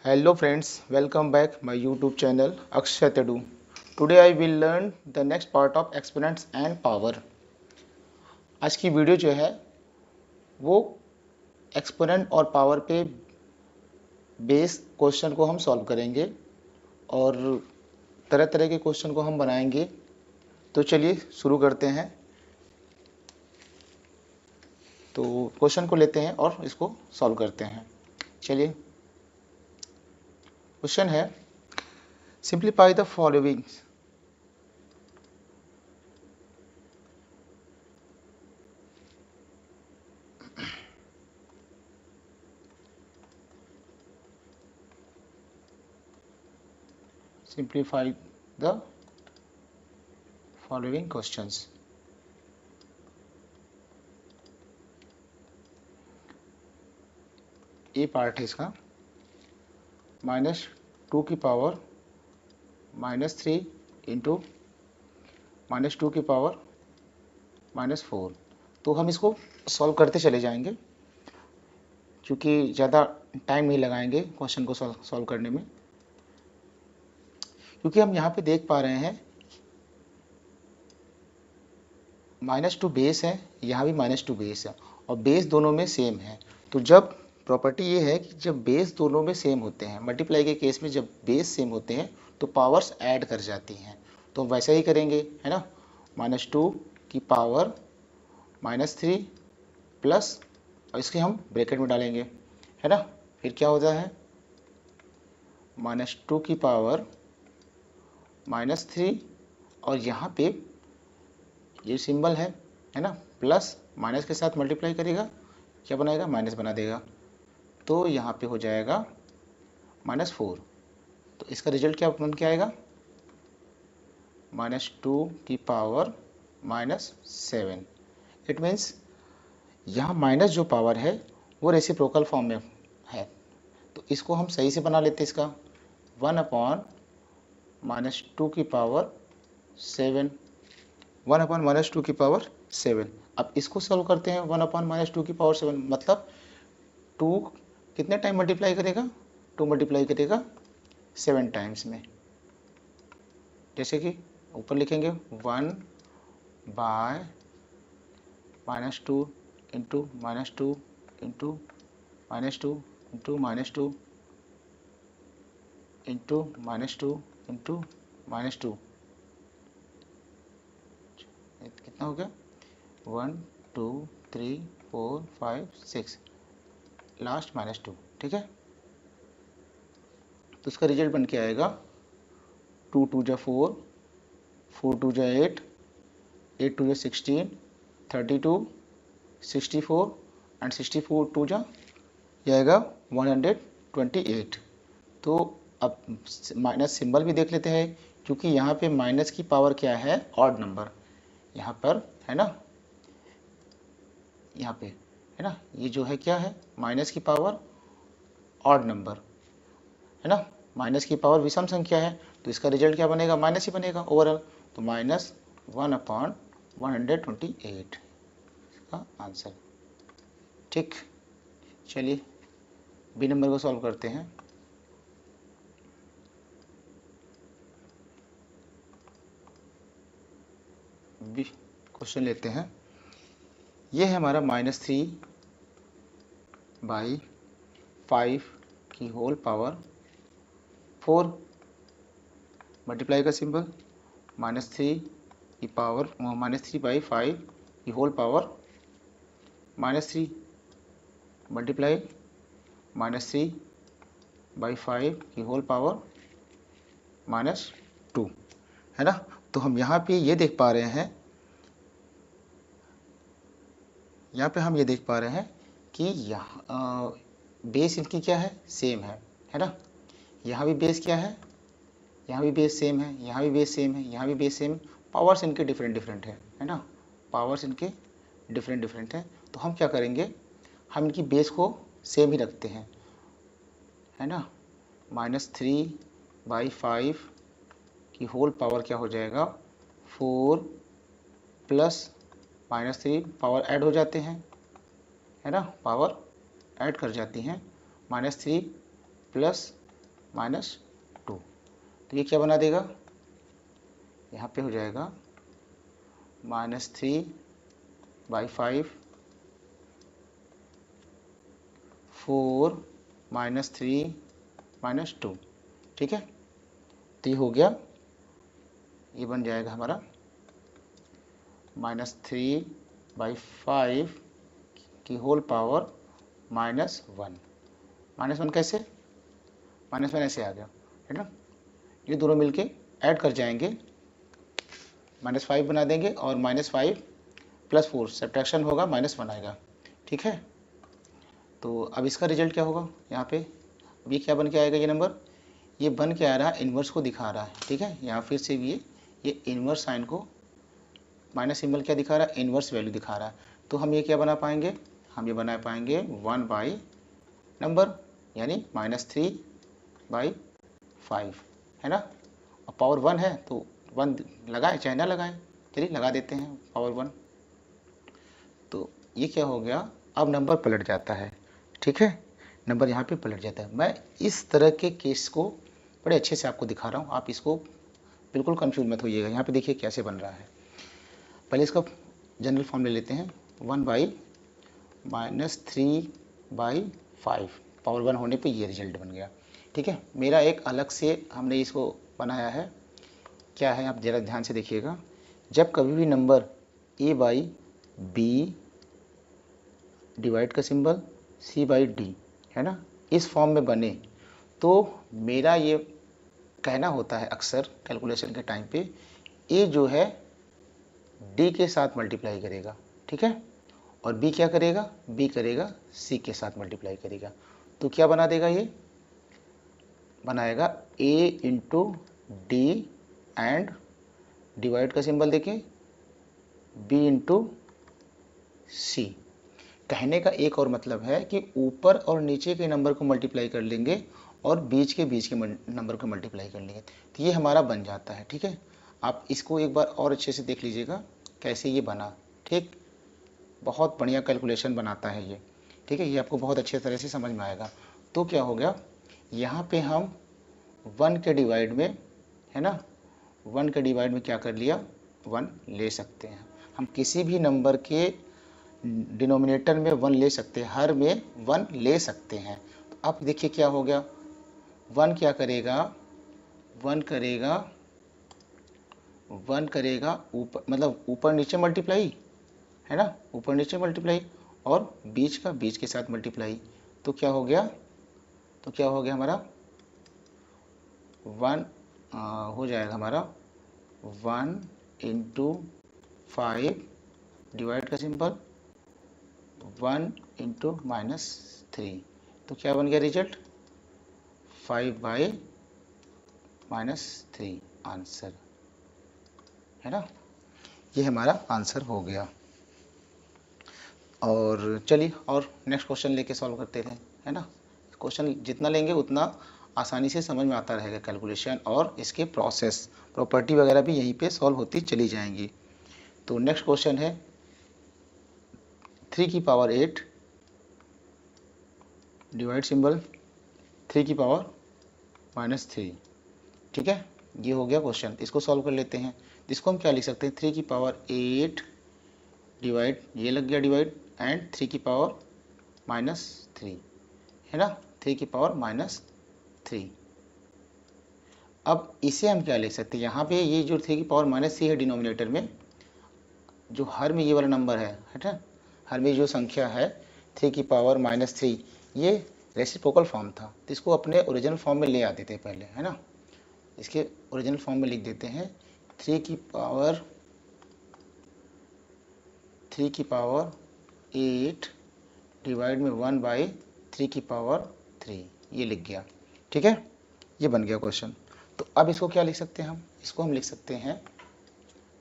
Hello friends, welcome back my YouTube channel Akshay Tedu. Today I will learn the next part of exponents and power. आज की video जो है वो exponent और power पे base question को हम सॉल्व करेंगे और तरह तरह के क्वेश्चन को हम बनाएंगे। तो चलिए शुरू करते हैं। तो क्वेश्चन को लेते हैं और इसको सॉल्व करते हैं। चलिए, क्वेश्चन है simplify the following. Simplify the following questions. A part है इसका, -2 की पावर -3 इंटू -2 की पावर -4। तो हम इसको सॉल्व करते चले जाएंगे क्योंकि ज़्यादा टाइम नहीं लगाएंगे क्वेश्चन को सॉल्व करने में। क्योंकि हम यहाँ पे देख पा रहे हैं -2 बेस है, यहाँ भी -2 बेस है और बेस दोनों में सेम है। तो जब प्रॉपर्टी ये है कि जब बेस दोनों में सेम होते हैं, मल्टीप्लाई के केस में जब बेस सेम होते हैं तो पावर्स ऐड कर जाती हैं। तो हम वैसा ही करेंगे, है ना। -2 की पावर -3 प्लस, और इसके हम ब्रैकेट में डालेंगे, है ना। फिर क्या होता है, -2 की पावर -3 और यहाँ पे ये सिंबल है ना, प्लस माइनस के साथ मल्टीप्लाई करेगा, क्या बनाएगा, माइनस बना देगा। तो यहाँ पे हो जाएगा -4। तो इसका रिजल्ट क्या बन के आएगा, -2 की पावर -7। इट मीन्स यहाँ माइनस जो पावर है वो रेसिप्रोकल फॉर्म में है। तो इसको हम सही से बना लेते हैं, इसका 1/-2 की पावर 7, 1/-2 की पावर 7। अब इसको सॉल्व करते हैं। 1/-2 की पावर 7 मतलब 2 कितने टाइम मल्टीप्लाई करेगा, 2 मल्टीप्लाई करेगा 7 टाइम्स में। जैसे कि ऊपर लिखेंगे 1/-2 into -2 into -2 into -2 into -2 into -2। कितना हो गया, 1 2 3 4 5 6, लास्ट -2। ठीक है। तो इसका रिजल्ट बन के आएगा 2 2 जा 4, 4 2 जा 8, 8 2 जा 16, 32, 64 एंड 64 2 जा ये आएगा 128। तो अब माइनस सिंबल भी देख लेते हैं, क्योंकि यहाँ पे माइनस की पावर क्या है, ऑड नंबर यहाँ पर, है ना। यहाँ पे है ना, ये जो है क्या है, माइनस की पावर ऑड नंबर, है ना। माइनस की पावर विषम संख्या है, तो इसका रिजल्ट क्या बनेगा, माइनस ही बनेगा ओवरऑल। तो -1/128 का आंसर। ठीक, चलिए बी नंबर को सॉल्व करते हैं। बी क्वेश्चन लेते हैं। ये है हमारा -3/5 की होल पावर 4, मल्टीप्लाई का सिंबल, -3 की पावर -3/5 की होल पावर -3 मल्टीप्लाई -3/5 की होल पावर -2, है ना। तो हम यहाँ पे ये देख पा रहे हैं, यहाँ पे हम ये देख पा रहे हैं कि यहाँ बेस इनकी क्या है, सेम है ना। यहाँ भी बेस क्या है, यहाँ भी बेस सेम है, यहाँ भी बेस सेम है, यहाँ भी बेस सेम। पावर्स इनके डिफरेंट डिफरेंट है ना। पावर्स इनके डिफरेंट डिफरेंट है। तो हम क्या करेंगे, हम इनकी बेस को सेम ही रखते हैं, है ना। -3/5 की होल पावर क्या हो जाएगा, 4 प्लस -3, पावर ऐड हो जाते हैं, है ना, पावर ऐड कर जाती हैं। -3 प्लस -2। तो ये क्या बना देगा, यहाँ पे हो जाएगा -3/5 4 -3 -2। ठीक है, तो ये हो गया, ये बन जाएगा हमारा -3/5 की होल पावर -1। -1 कैसे, -1 ऐसे आ गया, है ना। ये दोनों मिलके ऐड कर जाएंगे, -5 बना देंगे और -5 + 4 सब्ट्रैक्शन होगा, -1 आएगा। ठीक है, तो अब इसका रिजल्ट क्या होगा यहाँ पे, अब ये क्या बन के आएगा, ये नंबर ये बन के आ रहा है, इन्वर्स को दिखा रहा है। ठीक है, यहाँ फिर से भी ये इन्वर्स साइन को, माइनस सिंबल क्या दिखा रहा है, इन्वर्स वैल्यू दिखा रहा है। तो हम ये क्या बना पाएंगे, हम ये बना पाएंगे 1 नंबर, यानी -3/5, है ना। और पावर 1 है तो 1 लगाएं चाहे ना लगाएं, चलिए लगा देते हैं पावर 1। तो ये क्या हो गया, अब नंबर पलट जाता है। ठीक है, नंबर यहाँ पे पलट जाता है। मैं इस तरह के केस को बड़े अच्छे से आपको दिखा रहा हूँ, आप इसको बिल्कुल कंफ्यूज मत होइएगा। यहाँ पे देखिए कैसे बन रहा है। पहले इसका जनरल फॉर्म ले लेते हैं, 1/-3/5 पावर 1 होने पे ये रिजल्ट बन गया। ठीक है, मेरा एक अलग से हमने इसको बनाया है, क्या है आप ज़रा ध्यान से देखिएगा। जब कभी भी नंबर a/b डिवाइड का सिंबल c/d, है ना, इस फॉर्म में बने, तो मेरा ये कहना होता है अक्सर कैलकुलेशन के टाइम पे, a जो है d के साथ मल्टीप्लाई करेगा। ठीक है, और b क्या करेगा, b करेगा c के साथ मल्टीप्लाई करेगा। तो क्या बना देगा, ये बनाएगा a into D and divide का सिंबल देखिए b इंटू सी। कहने का एक और मतलब है कि ऊपर और नीचे के नंबर को मल्टीप्लाई कर लेंगे और बीच के नंबर को मल्टीप्लाई कर लेंगे, तो ये हमारा बन जाता है। ठीक है, आप इसको एक बार और अच्छे से देख लीजिएगा कैसे ये बना। ठीक, बहुत बढ़िया कैलकुलेशन बनाता है ये। ठीक है, ये आपको बहुत अच्छे तरह से समझ में आएगा। तो क्या हो गया, यहाँ पे हम 1 के डिवाइड में, है ना, 1 के डिवाइड में क्या कर लिया, 1 ले सकते हैं। हम किसी भी नंबर के डिनोमिनेटर में 1 ले सकते हैं, हर में 1 ले सकते हैं। तो अब देखिए क्या हो गया, 1 क्या करेगा, 1 करेगा, 1 करेगा ऊपर, मतलब ऊपर नीचे मल्टीप्लाई, है ना, ऊपर नीचे मल्टीप्लाई और बीच का बीच के साथ मल्टीप्लाई। तो क्या हो गया, तो क्या हो गया हमारा 1 हो जाएगा हमारा 1 इंटू 5 डिवाइड का सिंबल 1 इंटू -3। तो क्या बन गया रिजल्ट, 5/-3 आंसर, है ना। ये हमारा आंसर हो गया। और चलिए और नेक्स्ट क्वेश्चन लेके सॉल्व करते थे, है ना। क्वेश्चन जितना लेंगे उतना आसानी से समझ में आता रहेगा कैलकुलेशन, और इसके प्रोसेस प्रॉपर्टी वगैरह भी यहीं पे सॉल्व होती चली जाएंगी। तो नेक्स्ट क्वेश्चन है 3 की पावर 8 डिवाइड सिंबल 3 की पावर -3। ठीक है, ये हो गया क्वेश्चन, इसको सॉल्व कर लेते हैं। इसको हम क्या लिख सकते हैं, 3 की पावर 8 डिवाइड, ये लग गया डिवाइड, एंड 3 की पावर -3, है ना, 3 की पावर -3। अब इसे हम क्या लिख सकते हैं, यहाँ पे ये जो 3 की पावर -3 है डिनोमिनेटर में, जो हर में ये वाला नंबर है ना, हर में जो संख्या है 3 की पावर -3, ये रेसिप्रोकल फॉर्म था, तो इसको अपने ओरिजिनल फॉर्म में ले आते थे पहले, है ना। इसके ओरिजिनल फॉर्म में लिख देते हैं 3 की पावर 8 डिवाइड में 1/3 की पावर 3, ये लिख गया। ठीक है, ये बन गया क्वेश्चन। तो अब इसको क्या लिख सकते हैं हम, इसको हम लिख सकते हैं,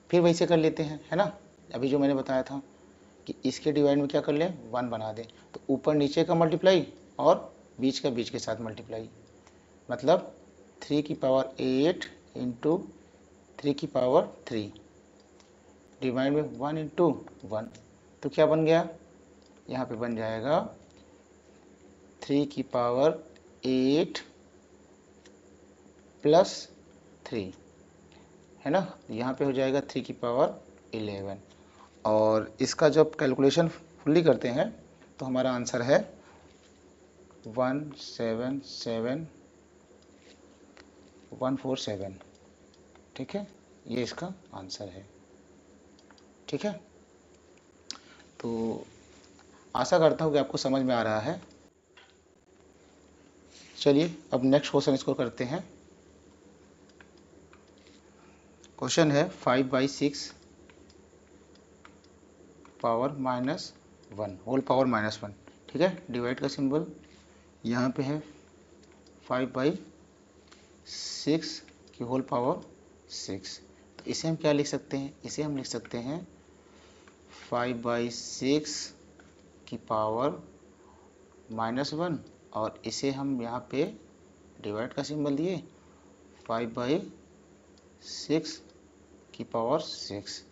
फिर वैसे कर लेते हैं, है ना। अभी जो मैंने बताया था कि इसके डिवाइड में क्या कर लें, 1 बना दें, तो ऊपर नीचे का मल्टीप्लाई और बीच का बीच के साथ मल्टीप्लाई, मतलब 3 की पावर 8 इंटू 3 की पावर 3 डिवाइड में 1 इंटू 1। तो क्या बन गया, यहाँ पे बन जाएगा 3 की पावर 8 प्लस 3, है ना। यहाँ पे हो जाएगा 3 की पावर 11, और इसका जब कैलकुलेशन फुल्ली करते हैं तो हमारा आंसर है 177,147। ठीक है, ये इसका आंसर है। ठीक है, तो आशा करता हूँ कि आपको समझ में आ रहा है। चलिए अब नेक्स्ट क्वेश्चन इसको करते हैं। क्वेश्चन है 5/6 पावर -1 होल पावर -1। ठीक है, डिवाइड का सिंबल यहाँ पे है 5/6 की होल पावर 6। तो इसे हम क्या लिख सकते हैं, इसे हम लिख सकते हैं 5/6 की पावर -1, और इसे हम यहाँ पे डिवाइड का सिंबल दिए 5/6 की पावर 6।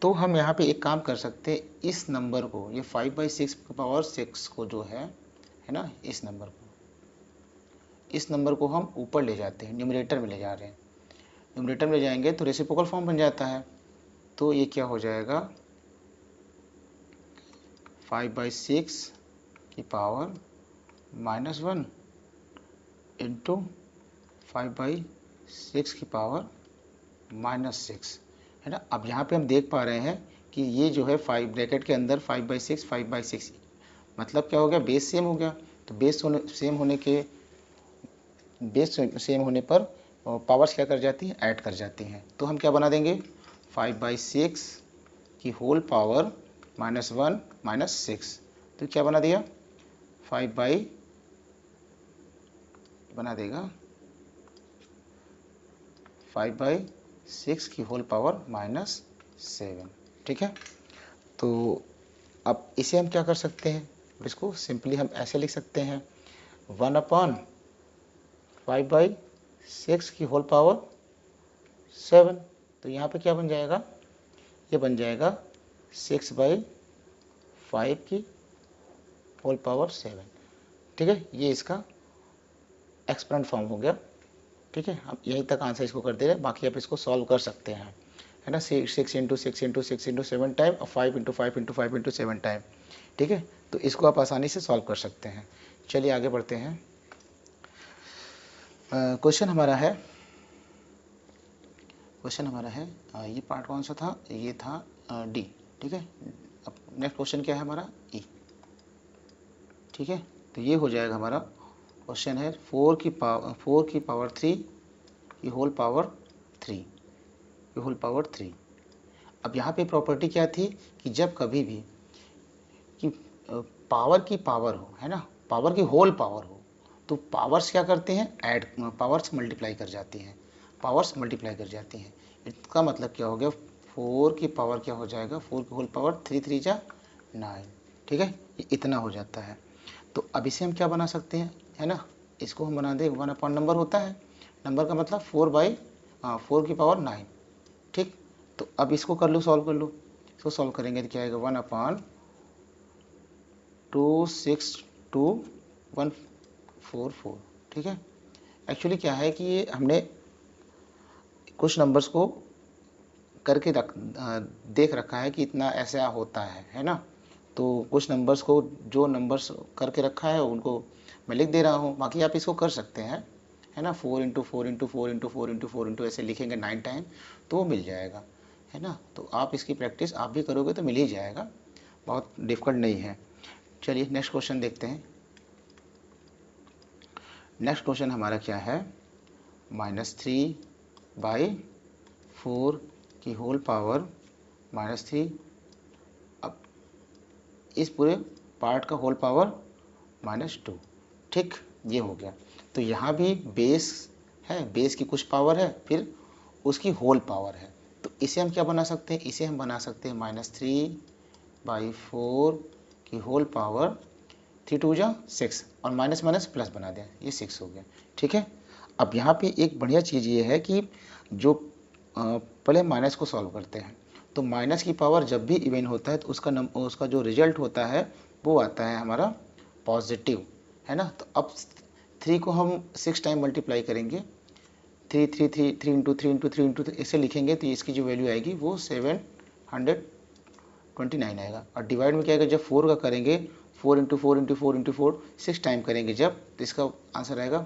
तो हम यहाँ पे एक काम कर सकते हैं, इस नंबर को, ये 5/6 की पावर 6 को जो है ना, इस नंबर को हम ऊपर ले जाते हैं, न्यूमरेटर में ले जा रहे हैं। न्यूमरेटर में ले जाएंगे तो रेसिप्रोकल फॉर्म बन जाता है। तो ये क्या हो जाएगा, 5/6 की पावर -1 इंटू 5/6 की पावर -6, है ना। अब यहाँ पे हम देख पा रहे हैं कि ये जो है 5 ब्रैकेट के अंदर 5/6 मतलब क्या हो गया, बेस सेम हो गया। तो बेस सेम होने पर पावर्स क्या कर जाती हैं, ऐड कर जाती हैं। तो हम क्या बना देंगे, 5/6 की होल पावर -1 -6। तो क्या बना दिया, 5 बना देगा 5/6 की होल पावर -7। ठीक है, तो अब इसे हम क्या कर सकते हैं, इसको सिंपली हम ऐसे लिख सकते हैं 1/5/6 की होल पावर 7। तो यहाँ पे क्या बन जाएगा, ये बन जाएगा 6/5 की होल पावर 7। ठीक है, ये इसका एक्सपेरेंट फॉर्म हो गया। ठीक है, अब यहीं तक आंसर इसको कर दे रहे हैं, बाकी आप इसको सॉल्व कर सकते हैं, है ना। 6 × 6 × 6 × 6 × 7 टाइम और 5 × 5 × 5 × 7 टाइम। ठीक है, तो इसको आप आसानी से सॉल्व कर सकते हैं। चलिए आगे बढ़ते हैं। क्वेश्चन हमारा है ये पार्ट कौन सा था, ये था डी। ठीक है, अब नेक्स्ट क्वेश्चन क्या है हमारा, ई। ठीक है, तो ये हो जाएगा हमारा क्वेश्चन है 4 की पावर 3 की होल पावर 3। अब यहाँ पे प्रॉपर्टी क्या थी कि जब कभी भी कि पावर की पावर हो, है ना, पावर की होल पावर हो, तो पावर्स क्या करते हैं, ऐड पावर्स मल्टीप्लाई कर जाती हैं, इसका मतलब क्या हो गया, 4 की पावर क्या हो जाएगा, 4 की होल पावर 3 3 जा 9। ठीक है, ये इतना हो जाता है। तो अब इसे हम क्या बना सकते हैं, है ना, इसको हम बना दें 1 नंबर होता है, नंबर का मतलब 4 की पावर 9। ठीक, तो अब इसको कर लो, सॉल्व कर लो। इसको सॉल्व करेंगे तो क्या आएगा, 1/262,144। ठीक है, एक्चुअली क्या है कि ये हमने कुछ नंबर्स को करके देख रखा है कि इतना ऐसा होता है ना। तो कुछ नंबर्स को, जो नंबर्स करके रखा है उनको मैं लिख दे रहा हूँ, बाकी आप इसको कर सकते हैं, है ना। 4 × 4 × 4 × 4 × 4 × ऐसे लिखेंगे 9 टाइम तो वो मिल जाएगा, है ना। तो आप इसकी प्रैक्टिस आप भी करोगे तो मिल ही जाएगा, बहुत डिफ़िकल्ट नहीं है। चलिए नेक्स्ट क्वेश्चन देखते हैं। नेक्स्ट क्वेश्चन हमारा क्या है, -3/4 की होल पावर -3। अब इस पूरे पार्ट का होल पावर -2। ठीक, ये हो गया। तो यहाँ भी बेस है, बेस की कुछ पावर है, फिर उसकी होल पावर है। तो इसे हम क्या बना सकते हैं, इसे हम बना सकते हैं -3/4 की होल पावर 3 2 जा 6, और माइनस माइनस प्लस बना दें, ये 6 हो गया। ठीक है, अब यहाँ पे एक बढ़िया चीज़ ये है कि जो पहले माइनस को सॉल्व करते हैं, तो माइनस की पावर जब भी इवन होता है तो उसका जो रिजल्ट होता है वो आता है हमारा पॉजिटिव, है ना। तो अब 3 को हम 6 टाइम मल्टीप्लाई करेंगे 3 3 3 3 इंटू 3 इंटू 3 इंटू ऐसे लिखेंगे तो इसकी जो वैल्यू आएगी वो 729 आएगा। और डिवाइड में क्या आएगा, जब 4 का करेंगे 4 इंटू 4 इंटू 4 इंटू 4 6 टाइम करेंगे जब, तो इसका आंसर आएगा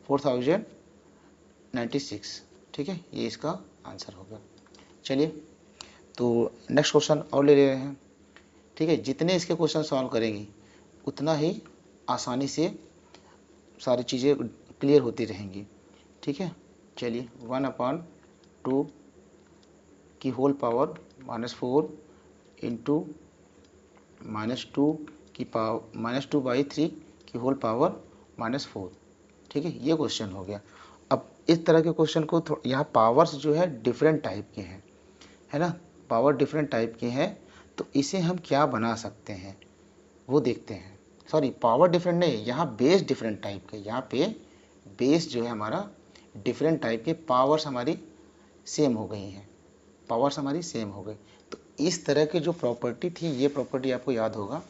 4096। ठीक है, ये इसका आंसर होगा। चलिए तो नेक्स्ट क्वेश्चन और ले रहे हैं। ठीक है, जितने इसके क्वेश्चन सॉल्व करेंगी उतना ही आसानी से सारी चीज़ें क्लियर होती रहेंगी। ठीक है, चलिए 1/2 की होल पावर -4 इंटू -2 की पावर -2/3 की होल पावर -4। ठीक है, ये क्वेश्चन हो गया। अब इस तरह के क्वेश्चन को यहाँ पावर्स जो है डिफरेंट टाइप के हैं, है ना, पावर डिफरेंट टाइप के हैं, तो इसे हम क्या बना सकते हैं वो देखते हैं। सॉरी, पावर डिफरेंट नहीं, यहाँ बेस डिफरेंट टाइप के, यहाँ पे बेस जो है हमारा डिफरेंट टाइप के, पावर्स हमारी सेम हो गई हैं, पावर्स हमारी सेम हो गई। तो इस तरह की जो प्रॉपर्टी थी, ये प्रॉपर्टी आपको याद होगा,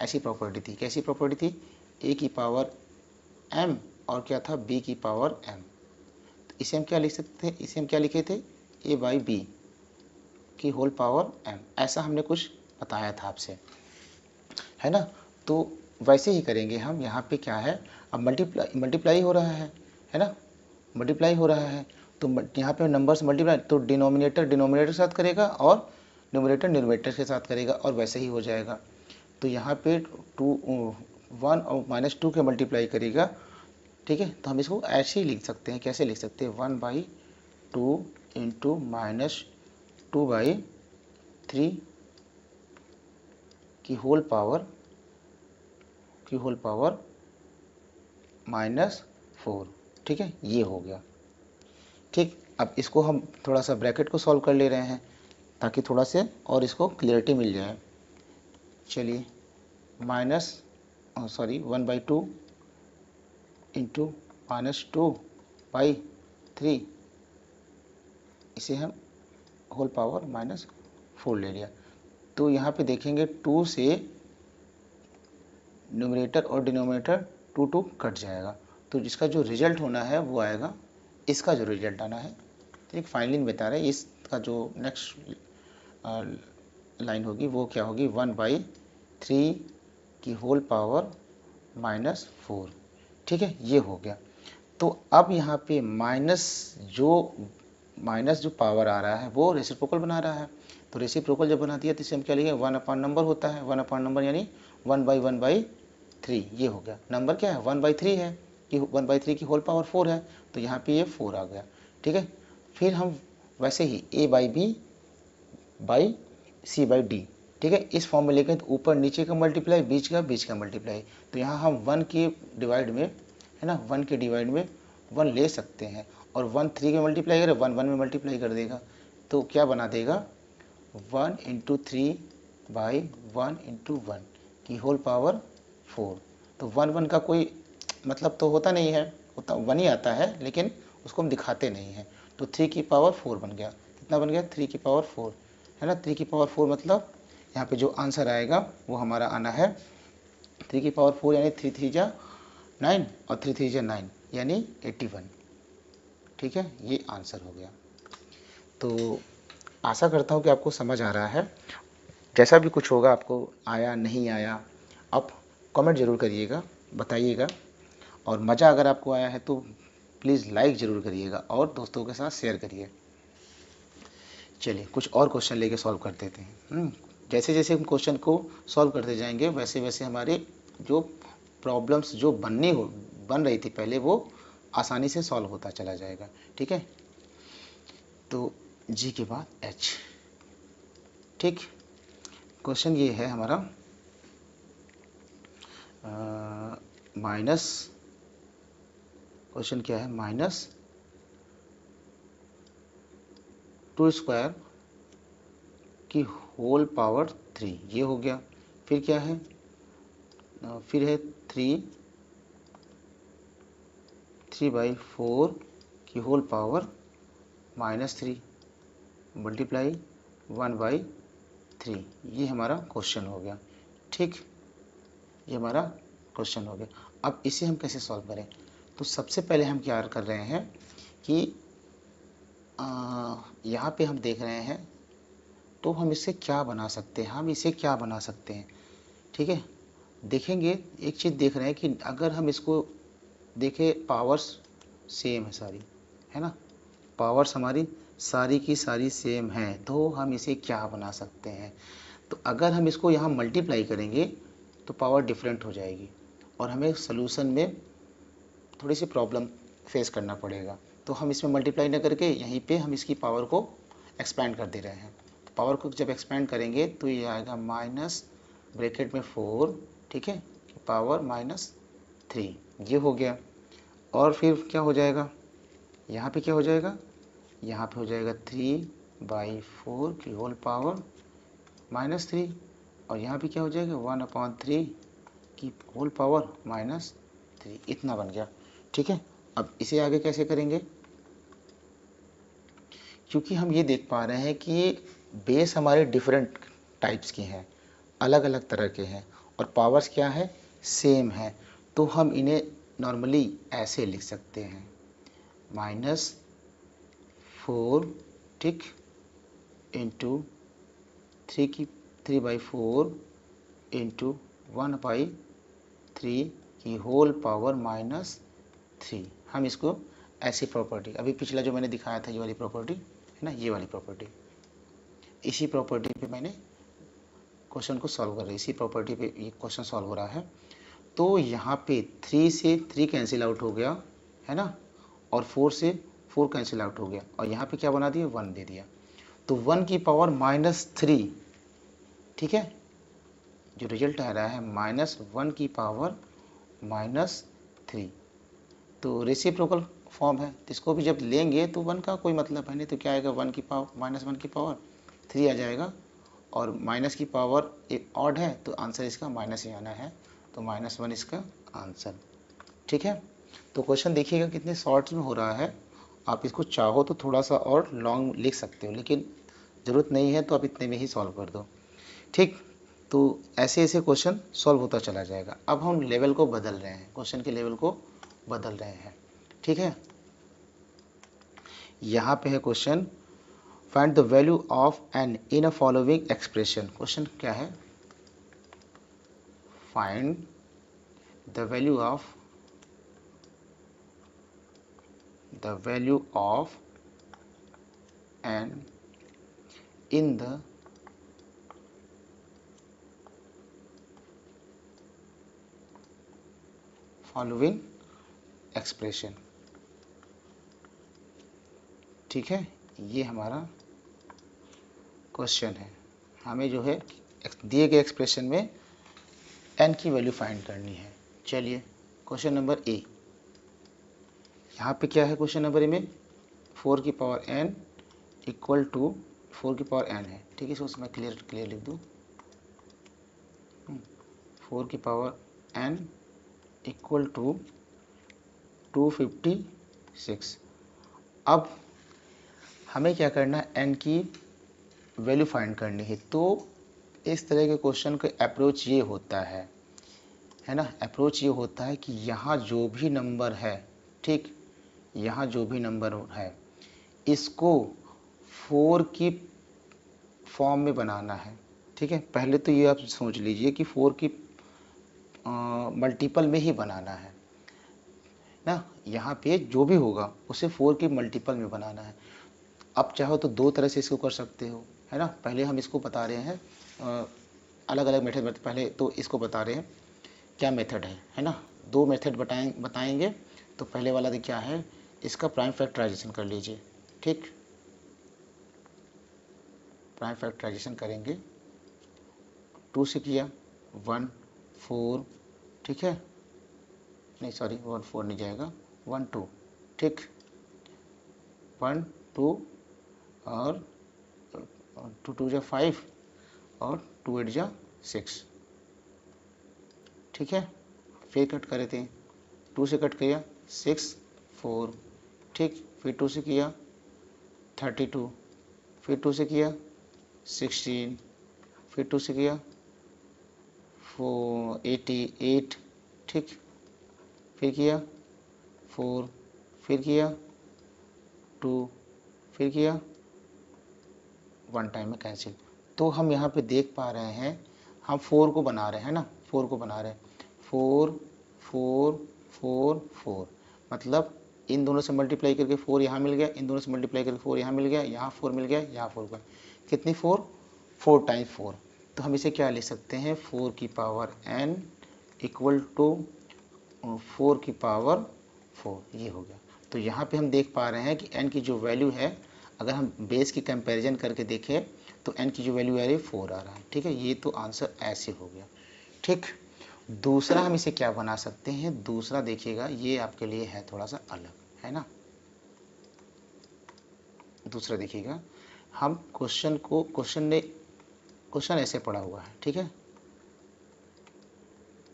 ऐसी प्रॉपर्टी थी। कैसी प्रॉपर्टी थी, ए की पावर m और क्या था, b की पावर m। तो इसे हम क्या लिख सकते थे, इसे हम क्या लिखे थे, a/b की होल पावर m, ऐसा हमने कुछ बताया था आपसे, है ना। तो वैसे ही करेंगे हम। यहाँ पे क्या है, अब मल्टीप्लाई हो रहा है ना, मल्टीप्लाई हो रहा है, तो यहाँ पे नंबर्स मल्टीप्लाई, तो डिनोमिनेटर डिनोमिनेटर के साथ करेगा और न्यूमरेटर न्यूमरेटर के साथ करेगा, और वैसे ही हो जाएगा। तो यहाँ पे 1 और -2 के मल्टीप्लाई करेगा। ठीक है, तो हम इसको ऐसे ही लिख सकते हैं। कैसे लिख सकते हैं, 1/2 इंटू -2/3 की होल पावर -4। ठीक है, ये हो गया। ठीक, अब इसको हम थोड़ा सा ब्रैकेट को सॉल्व कर ले रहे हैं ताकि थोड़ा से और इसको क्लियरिटी मिल जाए। चलिए 1/2 इंटू -2/3, इसे हम होल पावर -4 ले लिया। तो यहाँ पे देखेंगे 2 से न्यूमरेटर और डिनोमिनेटर 2 कट जाएगा, तो जिसका जो रिजल्ट होना है वो आएगा, इसका जो रिजल्ट आना है। तो एक फाइनलिंग बता रहे हैं, इसका जो नेक्स्ट लाइन होगी वो क्या होगी, 1/3 की होल पावर -4। ठीक है, ये हो गया। तो अब यहाँ पे माइनस जो पावर आ रहा है वो रेसिप्रोकल बना रहा है। तो रेसिप्रोकल जब बना दिया तो इसे हम क्या लिखेंगे, 1 अपॉन नंबर होता है, 1 अपॉन नंबर यानी 1/1/3। ये हो गया, नंबर क्या है 1/3 है, कि 1/3 की होल पावर 4 है, तो यहाँ पे ये 4 आ गया। ठीक है, फिर हम वैसे ही a/b/c/d, ठीक है, इस फॉर्म में लेके तो ऊपर नीचे का मल्टीप्लाई, बीच का मल्टीप्लाई। तो यहाँ हम 1 के डिवाइड में, है ना, 1 के डिवाइड में 1 ले सकते हैं, और 1 3 के मल्टीप्लाई करे, 1 1 में मल्टीप्लाई कर देगा, तो क्या बना देगा, 1 इंटू 3/1 इंटू 1 की होल पावर 4। तो 1 1 का कोई मतलब तो होता नहीं है, होता 1 ही आता है, लेकिन उसको हम दिखाते नहीं हैं। तो 3 की पावर 4 बन गया, कितना बन गया, 3 की पावर 4, है ना। 3 की पावर 4 मतलब यहाँ पे जो आंसर आएगा वो हमारा आना है 3 की पावर 4 यानी 3 3 जा 9 और 3 3 जा 9 यानी 81। ठीक है, ये आंसर हो गया। तो आशा करता हूँ कि आपको समझ आ रहा है। जैसा भी कुछ होगा, आपको आया नहीं आया, आप कमेंट ज़रूर करिएगा, बताइएगा। और मज़ा अगर आपको आया है तो प्लीज़ लाइक ज़रूर करिएगा और दोस्तों के साथ शेयर करिए। चलिए कुछ और क्वेश्चन लेके सॉल्व कर देते हैं। जैसे जैसे हम क्वेश्चन को सॉल्व करते जाएंगे वैसे वैसे हमारे जो प्रॉब्लम्स जो बन रही थी पहले, वो आसानी से सॉल्व होता चला जाएगा। ठीक है, तो जी के बाद एच। ठीक, क्वेश्चन ये है हमारा माइनस, क्वेश्चन क्या है, -2² की होल पावर 3, ये हो गया। फिर क्या है, फिर है 3/4 की होल पावर -3 मल्टीप्लाई 1/3। ये हमारा क्वेश्चन हो गया। ठीक, ये हमारा क्वेश्चन हो गया। अब इसे हम कैसे सॉल्व करें, तो सबसे पहले हम क्या कर रहे हैं कि यहाँ पे हम देख रहे हैं, तो हम इससे क्या बना सकते हैं, हम इसे क्या बना सकते हैं, ठीक है। देखेंगे, एक चीज़ देख रहे हैं कि अगर हम इसको देखें, पावर्स सेम है सारी, है ना, पावर्स हमारी सारी की सारी सेम है, तो हम इसे क्या बना सकते हैं। तो अगर हम इसको यहाँ मल्टीप्लाई करेंगे तो पावर डिफरेंट हो जाएगी और हमें सोल्यूशन में थोड़ी सी प्रॉब्लम फेस करना पड़ेगा। तो हम इसमें मल्टीप्लाई न करके यहीं पे हम इसकी पावर को एक्सपेंड कर दे रहे हैं। तो पावर को जब एक्सपेंड करेंगे तो ये आएगा माइनस ब्रैकेट में 4, ठीक है, पावर -3, ये हो गया। और फिर क्या हो जाएगा, यहाँ पे क्या हो जाएगा, यहाँ पे हो जाएगा 3/4 की होल पावर -3, और यहाँ पे क्या हो जाएगा 1/3 की होल पावर -3, इतना बन गया, ठीक है। अब इसे आगे कैसे करेंगे, क्योंकि हम ये देख पा रहे हैं कि बेस हमारे डिफरेंट टाइप्स के हैं, अलग अलग तरह के हैं, और पावर्स क्या है, सेम है, तो हम इन्हें नॉर्मली ऐसे लिख सकते हैं, -4, ठीक, इंटू 3/4 इंटू 1/3 की होल पावर -3। हम इसको ऐसी प्रॉपर्टी, अभी पिछला जो मैंने दिखाया था ये वाली प्रॉपर्टी है ना, ये वाली प्रॉपर्टी, इसी प्रॉपर्टी पे मैंने क्वेश्चन को सॉल्व कर रही, इसी प्रॉपर्टी पे ये क्वेश्चन सॉल्व हो रहा है। तो यहाँ पे 3 से 3 कैंसिल आउट हो गया, है ना, और 4 से 4 कैंसिल आउट हो गया, और यहाँ पे क्या बना दिया, 1 दे दिया, तो 1 की पावर -3, ठीक है, जो रिजल्ट आ रहा है -1 की पावर -3। तो रेसिप्रोकल फॉर्म है, तो इसको भी जब लेंगे तो 1 का कोई मतलब है नहीं, तो क्या आएगा, 1 की पावर -1 की पावर 3 आ जाएगा, और माइनस की पावर एक ऑड है तो आंसर इसका माइनस ही आना है, तो -1 इसका आंसर, ठीक है। तो क्वेश्चन देखिएगा कितने शॉर्ट्स में हो रहा है, आप इसको चाहो तो थोड़ा सा और लॉन्ग लिख सकते हो, लेकिन ज़रूरत नहीं है तो आप इतने में ही सॉल्व कर दो, ठीक। तो ऐसे ऐसे क्वेश्चन सॉल्व होता चला जाएगा। अब हम लेवल को बदल रहे हैं, क्वेश्चन के लेवल को बदल रहे हैं, ठीक है। यहाँ पे है question, find the value of n in a following expression. Question क्या है, find the value of n in the following expression, ठीक है। ये हमारा क्वेश्चन है, हमें जो है दिए गए एक्सप्रेशन में एन की वैल्यू फाइंड करनी है। चलिए क्वेश्चन नंबर ए, यहाँ पे क्या है क्वेश्चन नंबर ए में, 4 की पावर n इक्वल टू 4 की पावर n है, ठीक है, इसको मैं क्लियर लिख दूँ, 4 की पावर n इक्वल टू 256। अब हमें क्या करना है, n की वैल्यू फाइंड करनी है। तो इस तरह के क्वेश्चन का अप्रोच ये होता है ना, अप्रोच ये होता है कि यहाँ जो भी नंबर है, ठीक, यहाँ जो भी नंबर है इसको 4 की फॉर्म में बनाना है, ठीक है। पहले तो ये आप सोच लीजिए कि 4 की मल्टीपल में ही बनाना है ना, यहाँ पे जो भी होगा उसे 4 की मल्टीपल में बनाना है। अब चाहो तो दो तरह से इसको कर सकते हो, है ना। पहले हम इसको बता रहे हैं अलग अलग मेथड, पहले तो इसको बता रहे हैं क्या मेथड है ना। दो मेथड बताएंगे। तो पहले वाला क्या है, इसका प्राइम फैक्टराइजेशन कर लीजिए, ठीक, प्राइम फैक्टराइजेशन करेंगे, 2 से किया 1 4, ठीक है, नहीं सॉरी 1 4 नहीं जाएगा, 1 2, ठीक, 1 2 और 2 2 जा 5 और 2 8 जा 6, ठीक है। फिर कट करे थे, 2 से कट किया 6 4, ठीक, फिर 2 से किया 32, फिर 2 से किया 16, फिर 2 से किया 88, ठीक, फिर किया 4, फिर किया 2, फिर किया, वन टाइम में कैंसिल। तो हम यहाँ पे देख पा रहे हैं, हम 4 को बना रहे हैं ना, 4 को बना रहे हैं, 4 4 4 4, मतलब इन दोनों से मल्टीप्लाई करके 4 यहाँ मिल गया, इन दोनों से मल्टीप्लाई करके 4 यहाँ मिल गया, यहाँ 4 मिल गया, यहाँ 4 का कितनी 4, 4 टाइम्स 4। तो हम इसे क्या लिख सकते हैं, 4 की पावर n इक्वल टू 4 की पावर 4, ये हो गया। तो यहाँ पे हम देख पा रहे हैं कि n की जो वैल्यू है, अगर हम बेस की कंपैरिजन करके देखें तो n की जो वैल्यू आ रही है 4 आ रहा है, ठीक है। ये तो आंसर ऐसे हो गया, ठीक। दूसरा हम इसे क्या बना सकते हैं, दूसरा देखिएगा, ये आपके लिए है थोड़ा सा अलग, है ना। दूसरा देखिएगा, हम क्वेश्चन ऐसे पड़ा हुआ है, ठीक है,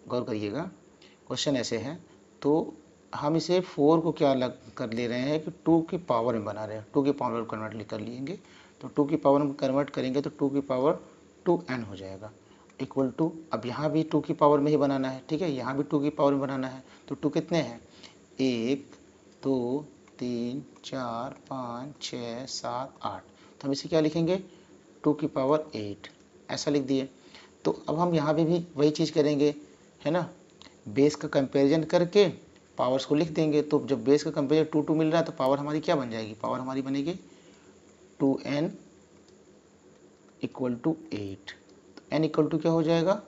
गौर करिएगा। क्वेश्चन ऐसे है, तो हम इसे 4 को क्या अलग कर ले रहे हैं कि 2 की पावर में बना रहे हैं, 2 की पावर में कन्वर्ट कर लेंगे। तो 2 की पावर में कन्वर्ट करेंगे तो 2 की पावर 2n हो जाएगा, इक्वल टू, अब यहाँ भी 2 की पावर में ही बनाना है, ठीक है, यहाँ भी 2 की पावर में बनाना है। तो 2 कितने हैं, 1 2 3 4 5 6 7 8, तो हम इसे क्या लिखेंगे, 2 की पावर 8, ऐसा लिख दिए। तो अब हम यहाँ पे भी वही चीज़ करेंगे, है ना, बेस का कंपैरिजन करके पावर्स को लिख देंगे। तो जब बेस का कंपेरिजन 2 2 मिल रहा है तो पावर हमारी क्या बन जाएगी, पावर हमारी बनेगी 2n इक्वल टू 8। तो n इक्वल टू क्या हो जाएगा,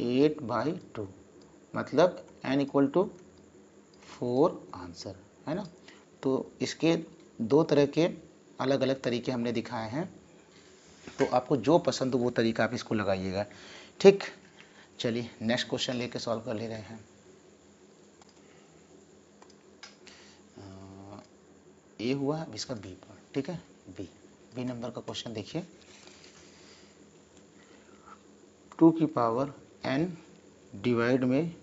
8/2, मतलब n इक्वल टू 4 आंसर, है ना। तो इसके दो तरह के अलग अलग तरीके हमने दिखाए हैं, तो आपको जो पसंद हो वो तरीका आप इसको लगाइएगा, ठीक। चलिए नेक्स्ट क्वेश्चन लेके सॉल्व कर ले रहे हैं। ए हुआ, अब इसका बी पर, ठीक है, बी नंबर का क्वेश्चन देखिए, 2 की पावर n डिवाइड में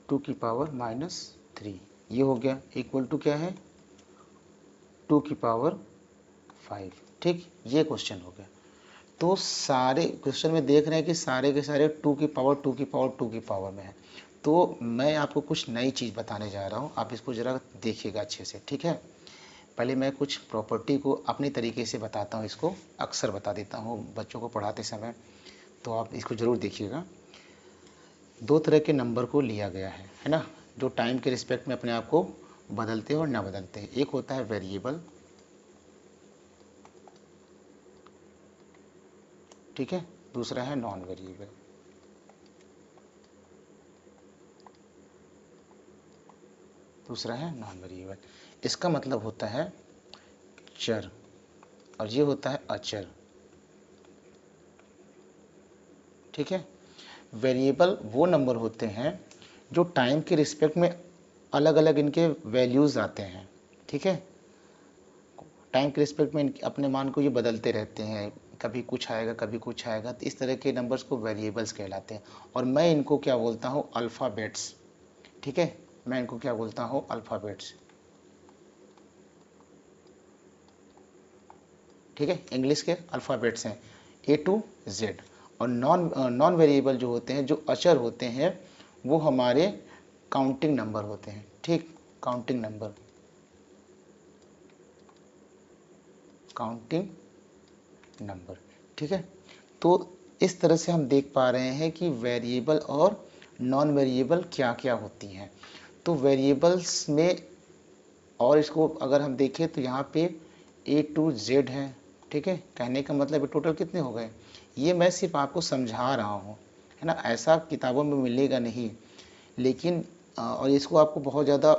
2 की पावर -3, ये हो गया, इक्वल टू क्या है, 2 की पावर 5, ठीक, ये क्वेश्चन हो गया। तो सारे क्वेश्चन में देख रहे हैं कि सारे के सारे 2 की पावर 2 की पावर 2 की पावर में है। तो मैं आपको कुछ नई चीज़ बताने जा रहा हूँ, आप इसको ज़रा देखिएगा अच्छे से, ठीक है। पहले मैं कुछ प्रॉपर्टी को अपने तरीके से बताता हूँ, इसको अक्सर बता देता हूँ बच्चों को पढ़ाते समय, तो आप इसको ज़रूर देखिएगा। दो तरह के नंबर को लिया गया है ना, जो टाइम के रिस्पेक्ट में अपने आप को बदलते हैं और ना बदलते हैं। एक होता है वेरिएबल, ठीक है, दूसरा है नॉन वेरिएबल। दूसरा है नॉन वेरिएबल, इसका मतलब होता है चर, और ये होता है अचर, ठीक है। वेरिएबल वो नंबर होते हैं जो टाइम के रिस्पेक्ट में अलग अलग इनके वैल्यूज़ आते हैं, ठीक है। टाइम के रिस्पेक्ट में अपने मान को ये बदलते रहते हैं, कभी कुछ आएगा कभी कुछ आएगा, तो इस तरह के नंबर्स को वेरिएबल्स कहलाते हैं। और मैं इनको क्या बोलता हूँ, अल्फ़ाबेट्स, ठीक है, मैं इनको क्या बोलता हूँ, अल्फ़ाबेट्स, ठीक है, इंग्लिश के अल्फ़ाबेट्स हैं A to Z। और नॉन वेरिएबल जो होते हैं, जो अचर होते हैं, वो हमारे काउंटिंग नंबर होते हैं, ठीक, काउंटिंग नंबर, काउंटिंग नंबर, ठीक है। तो इस तरह से हम देख पा रहे हैं कि वेरिएबल और नॉन वेरिएबल क्या क्या होती हैं। तो वेरिएबल्स में, और इसको अगर हम देखें तो यहाँ पे A to Z है, ठीक है, कहने का मतलब टोटल कितने हो गए, ये मैं सिर्फ आपको समझा रहा हूँ, है ना, ऐसा किताबों में मिलेगा नहीं। लेकिन और इसको आपको बहुत ज़्यादा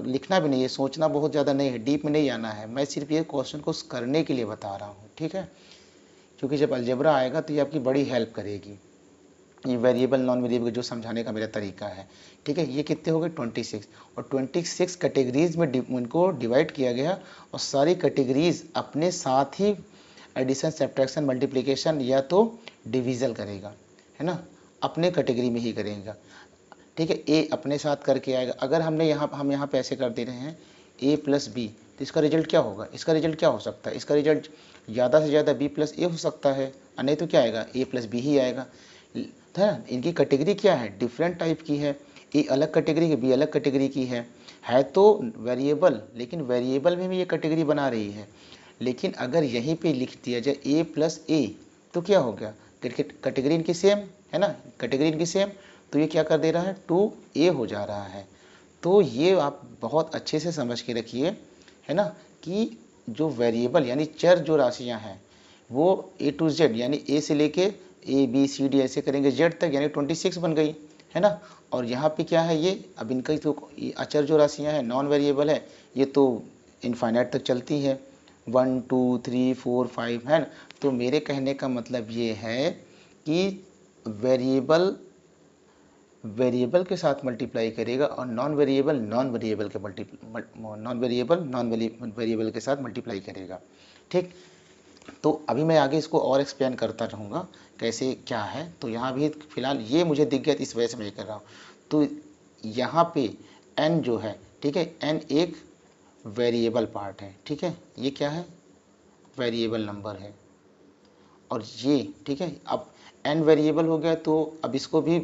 लिखना भी नहीं है, सोचना बहुत ज़्यादा नहीं है, डीप में नहीं आना है, मैं सिर्फ ये क्वेश्चन को करने के लिए बता रहा हूँ, ठीक है। क्योंकि जब अलजेब्रा आएगा तो ये आपकी बड़ी हेल्प करेगी, ये वेरिएबल नॉन वेरिएबल जो समझाने का मेरा तरीका है, ठीक है। ये कितने हो गए, 26, और 26 कैटेगरीज में इनको डिवाइड किया गया, और सारी कैटेगरीज अपने साथ ही एडिशन, सब्ट्रैक्शन, मल्टीप्लिकेशन या तो डिवीज़न करेगा, है ना, अपने कैटेगरी में ही करेगा, ठीक है। ए अपने साथ करके आएगा, अगर हम यहाँ पे ऐसे कर दे रहे हैं A + B, तो इसका रिजल्ट क्या होगा, इसका रिजल्ट क्या हो सकता है, इसका रिजल्ट ज़्यादा से ज़्यादा B + A हो सकता है, और नहीं तो क्या आएगा, A + B ही आएगा, है ना। इनकी कैटेगरी क्या है, डिफरेंट टाइप की है। ए अलग कैटेगरी की, बी अलग कैटेगरी की है तो वेरिएबल, लेकिन वेरिएबल में भी ये कैटेगरी बना रही है। लेकिन अगर यहीं पे लिख दिया जाए ए प्लस ए तो क्या हो गया, कैटेगरी इनकी सेम है ना, कैटेगरी इनकी सेम, तो ये क्या कर दे रहा है, 2a हो जा रहा है। तो ये आप बहुत अच्छे से समझ के रखिए, है ना, कि जो वेरिएबल यानी चर जो राशियां हैं वो ए टू जेड यानी ए से लेके ए बी सी डी ऐसे करेंगे जेड तक, यानी 26 बन गई, है ना। और यहाँ पे क्या है, ये अब इनका तो अचर जो राशियां हैं नॉन वेरिएबल है, ये तो इनफाइनाइट तक चलती है, 1 2 3 4 5 है ना। तो मेरे कहने का मतलब ये है कि वेरिएबल वेरिएबल के साथ मल्टीप्लाई करेगा और नॉन वेरिएबल नॉन वेरिएबल के साथ मल्टीप्लाई करेगा। ठीक, तो अभी मैं आगे इसको और एक्सप्लेन करता रहूँगा कैसे क्या है। तो यहाँ भी फिलहाल ये मुझे दिख गया, इस वजह से मैं ये कर रहा हूँ। तो यहाँ पे n जो है, ठीक है, n एक वेरिएबल पार्ट है, ठीक है, ये क्या है, वेरिएबल नंबर है। और ये ठीक है, अब n वेरिएबल हो गया तो अब इसको भी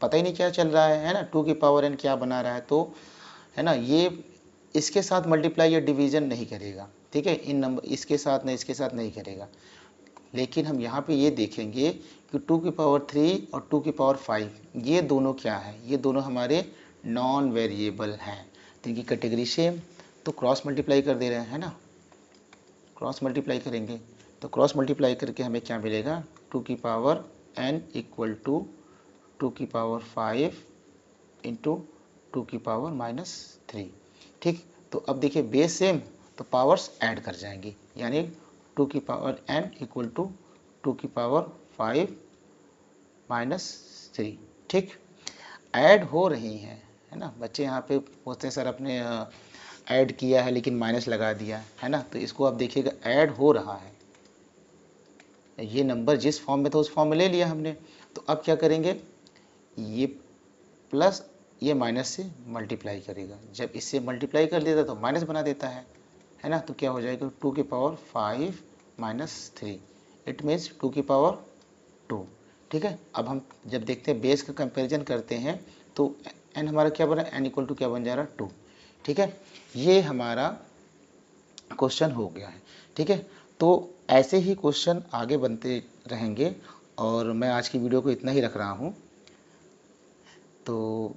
पता ही नहीं क्या चल रहा है ना, 2 की पावर n क्या बना रहा है, तो है ना, ये इसके साथ मल्टीप्लाई या डिवीजन नहीं करेगा, ठीक है, इन नंबर इसके साथ नहीं, इसके साथ नहीं करेगा। लेकिन हम यहाँ पे ये देखेंगे कि 2 की पावर 3 और 2 की पावर 5 ये दोनों क्या है, ये दोनों हमारे नॉन वेरिएबल हैं, तो इनकी कैटेगरी सेम, तो क्रॉस मल्टीप्लाई कर दे रहे हैं, है ना, क्रॉस मल्टीप्लाई करेंगे तो क्रॉस मल्टीप्लाई करके हमें क्या मिलेगा, 2 की पावर n इक्वल टू 2 की पावर 5 इंटू 2 की पावर -3। ठीक, तो अब देखिए बेस सेम तो पावर्स ऐड कर जाएंगी, यानी 2 की पावर n इक्वल टू 2 की पावर 5 -3। ठीक, ऐड हो रही हैं, है ना। बच्चे यहाँ पे पूछते हैं सर अपने ऐड किया है लेकिन माइनस लगा दिया है ना, तो इसको आप देखिएगा ऐड हो रहा है, ये नंबर जिस फॉर्म में था उस फॉर्म में ले लिया हमने। तो अब क्या करेंगे, ये प्लस ये माइनस से मल्टीप्लाई करेगा, जब इससे मल्टीप्लाई कर देता तो माइनस बना देता है ना, तो क्या हो जाएगा 2 की पावर 5 -3, इट मीन्स 2 की पावर 2। ठीक है, अब हम जब देखते हैं बेस का कंपैरिजन करते हैं तो n हमारा क्या बना, n इक्वल टू क्या बन जा रहा है 2। ठीक है, ये हमारा क्वेश्चन हो गया है। ठीक है, तो ऐसे ही क्वेश्चन आगे बनते रहेंगे और मैं आज की वीडियो को इतना ही रख रहा हूँ। तो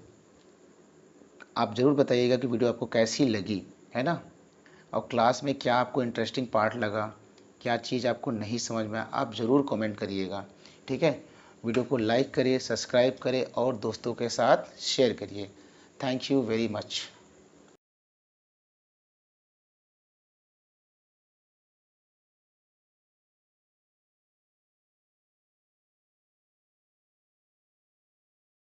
आप ज़रूर बताइएगा कि वीडियो आपको कैसी लगी, है ना, और क्लास में क्या आपको इंटरेस्टिंग पार्ट लगा, क्या चीज़ आपको नहीं समझ में आया, आप ज़रूर कमेंट करिएगा। ठीक है, वीडियो को लाइक करिए, सब्सक्राइब करें और दोस्तों के साथ शेयर करिए। Thank you very much.